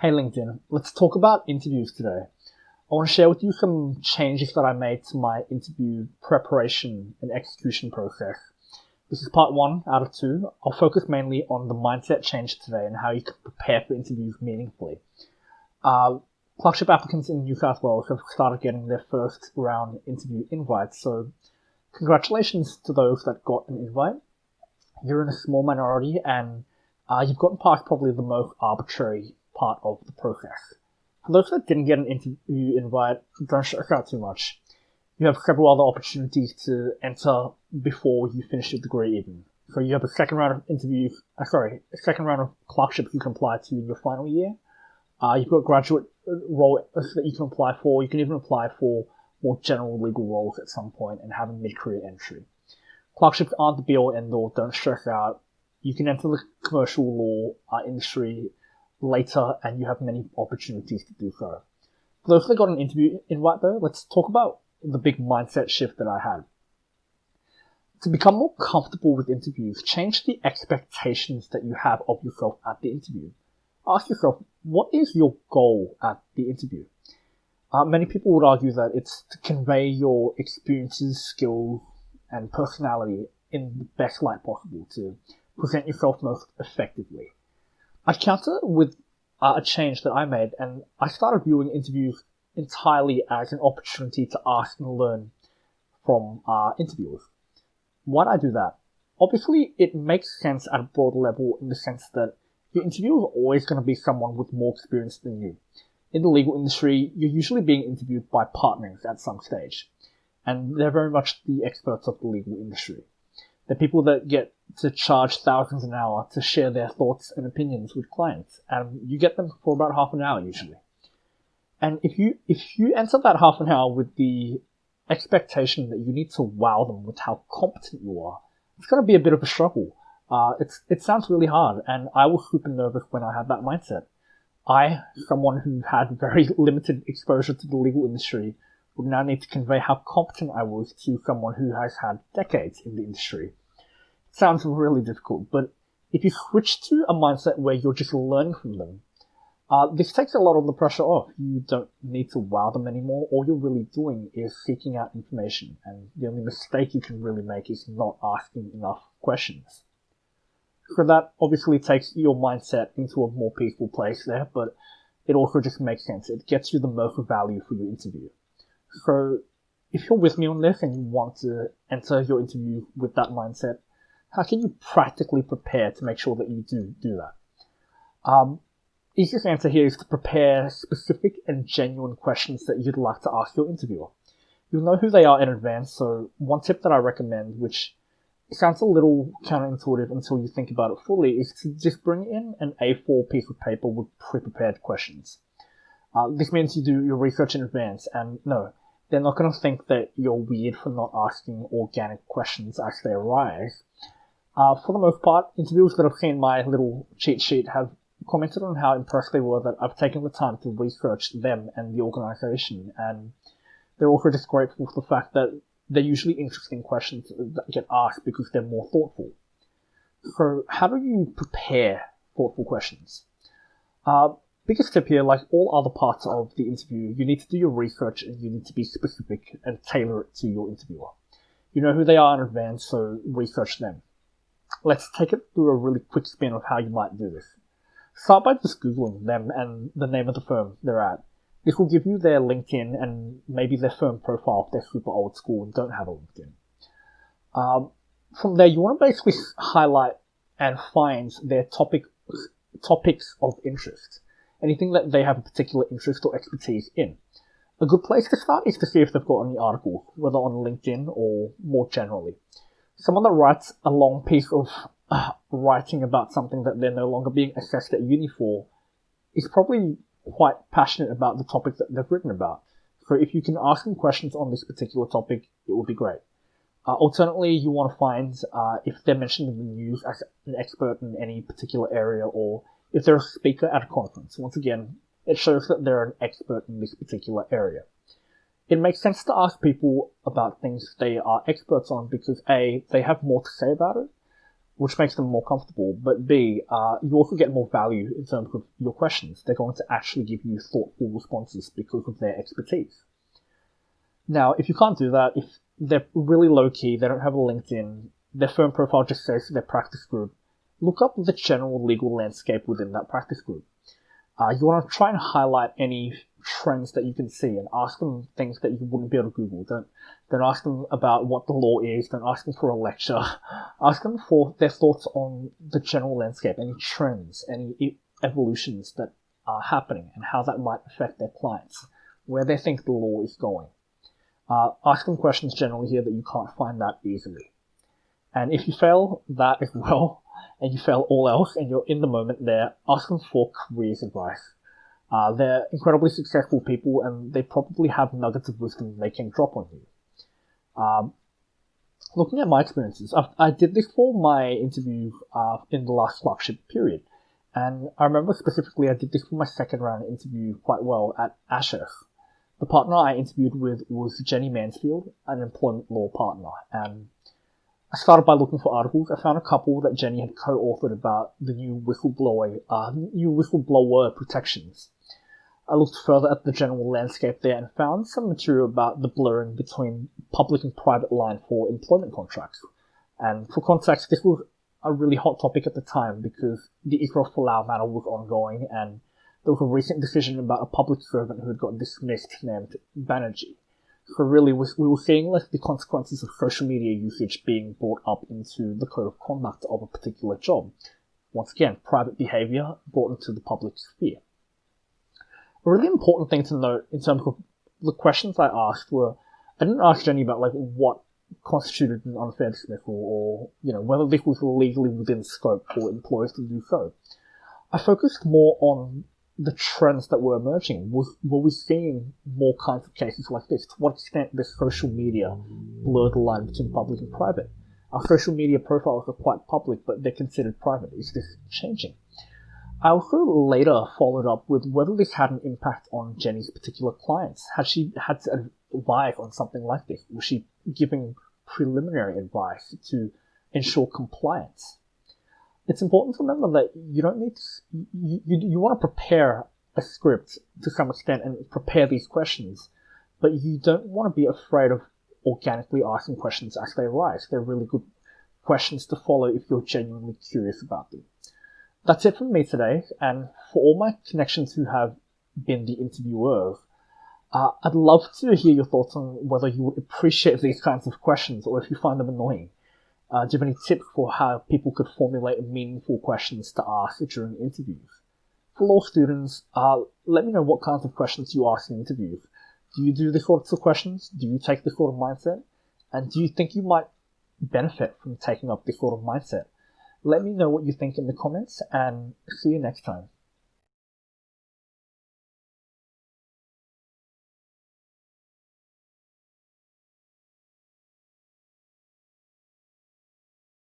Hey LinkedIn, let's talk about interviews today. I want to share with you some changes that I made to my interview preparation and execution process. This is part 1 out of 2. I'll focus mainly on the mindset change today and how you can prepare for interviews meaningfully. Clerkship applicants in New South Wales have started getting their first round interview invites, so congratulations to those that got an invite. You're in a small minority and you've gotten past probably the most arbitrary part of the process. For those that didn't get an interview invite, don't stress out too much. You have several other opportunities to enter before you finish your degree even. So you have a second round of clerkships you can apply to in your final year. You've got graduate role that you can apply for. You can even apply for more general legal roles at some point and have a mid-career entry. Clerkships aren't the be-all end-all, don't stress out. You can enter the commercial law industry later and you have many opportunities to do so. For those that got an interview invite though, let's talk about the big mindset shift that I had. To become more comfortable with interviews, change the expectations that you have of yourself at the interview. Ask yourself, what is your goal at the interview? Many people would argue that it's to convey your experiences, skills, and personality in the best light possible, to present yourself most effectively. I counter with a change that I made, and I started viewing interviews entirely as an opportunity to ask and learn from interviewers. Why did I do that? Obviously, it makes sense at a broader level in the sense that your interviewer is always going to be someone with more experience than you. In the legal industry, you're usually being interviewed by partners at some stage, and they're very much the experts of the legal industry. They're people that get to charge thousands an hour to share their thoughts and opinions with clients, and you get them for about half an hour usually. And if you enter that half an hour with the expectation that you need to wow them with how competent you are, it's going to be a bit of a struggle. It sounds really hard, and I was super nervous when I had that mindset. I, someone who had very limited exposure to the legal industry, would now need to convey how competent I was to someone who has had decades in the industry. It sounds really difficult, but if you switch to a mindset where you're just learning from them, this takes a lot of the pressure off. You don't need to wow them anymore. All you're really doing is seeking out information, and the only mistake you can really make is not asking enough questions. So that obviously takes your mindset into a more peaceful place there, but it also just makes sense. It gets you the most value for your interview. So if you're with me on this and you want to enter your interview with that mindset, how can you practically prepare to make sure that you do that? Easiest answer here is to prepare specific and genuine questions that you'd like to ask your interviewer. You'll know who they are in advance, so one tip that I recommend, which sounds a little counterintuitive until you think about it fully, is to just bring in an A4 piece of paper with pre-prepared questions. This means you do your research in advance, and no, they're not going to think that you're weird for not asking organic questions as they arise. For the most part, interviewers that have seen my little cheat sheet have commented on how impressed they were that I've taken the time to research them and the organization, and they're also just grateful for the fact that they're usually interesting questions that get asked because they're more thoughtful. So how do you prepare thoughtful questions? Biggest tip here, like all other parts of the interview, you need to do your research and you need to be specific and tailor it to your interviewer. You know who they are in advance, so research them. Let's take it through a really quick spin of how you might do this. Start by just Googling them and the name of the firm they're at. This will give you their LinkedIn and maybe their firm profile if they're super old school and don't have a LinkedIn. From there, you want to basically highlight and find their topics of interest. Anything that they have a particular interest or expertise in. A good place to start is to see if they've got any articles, whether on LinkedIn or more generally. Someone that writes a long piece of writing about something that they're no longer being assessed at uni for is probably quite passionate about the topic that they've written about. So if you can ask them questions on this particular topic, it would be great. Alternately, you want to find if they're mentioned in the news as an expert in any particular area, or if they're a speaker at a conference. Once again, it shows that they're an expert in this particular area. It makes sense to ask people about things they are experts on because A, they have more to say about it, which makes them more comfortable, but B, you also get more value in terms of your questions. They're going to actually give you thoughtful responses because of their expertise. Now, if you can't do that, if they're really low-key, they don't have a LinkedIn, their firm profile just says their practice group, look up the general legal landscape within that practice group. You want to try and highlight any trends that you can see and ask them things that you wouldn't be able to Google. Don't ask them about what the law is. Don't ask them for a lecture. Ask them for their thoughts on the general landscape, any trends, any evolutions that are happening and how that might affect their clients, where they think the law is going. Ask them questions generally here that you can't find that easily. And if you fail that as well, and you fail all else, and you're in the moment there, ask them for careers advice. They're incredibly successful people, and they probably have nuggets of wisdom they can drop on you. Looking at my experiences, I did this for my interview in the last clerkship period, and I remember specifically I did this for my second round interview quite well at Ashurst. The partner I interviewed with was Jenny Mansfield, an employment law partner, and I started by looking for articles. I found a couple that Jenny had co-authored about the new whistleblower protections. I looked further at the general landscape there and found some material about the blurring between public and private line for employment contracts. And for context, this was a really hot topic at the time because the Israel Folau matter was ongoing, and there was a recent decision about a public servant who had got dismissed named Banerjee. So really, we were seeing like the consequences of social media usage being brought up into the code of conduct of a particular job. Once again, private behavior brought into the public sphere. A really important thing to note in terms of the questions I asked were, I didn't ask Jenny about like what constituted an unfair dismissal or, whether this was legally within scope for employers to do so. I focused more on the trends that were emerging. Were we seeing more kinds of cases like this? To what extent does social media blur the line between public and private? Our social media profiles are quite public, but they're considered private. Is this changing? I also later followed up with whether this had an impact on Jenny's particular clients. Had she had to advise on something like this? Was she giving preliminary advice to ensure compliance? It's important to remember that you don't need to, you want to prepare a script to some extent and prepare these questions, but you don't want to be afraid of organically asking questions as they arise. They're really good questions to follow if you're genuinely curious about them. That's it from me today, and for all my connections who have been the interviewers, I'd love to hear your thoughts on whether you would appreciate these kinds of questions or if you find them annoying. Do you have any tips for how people could formulate meaningful questions to ask during interviews? For law students, let me know what kinds of questions you ask in interviews. Do you do these sorts of questions? Do you take this sort of mindset? And do you think you might benefit from taking up this sort of mindset? Let me know what you think in the comments, and see you next time.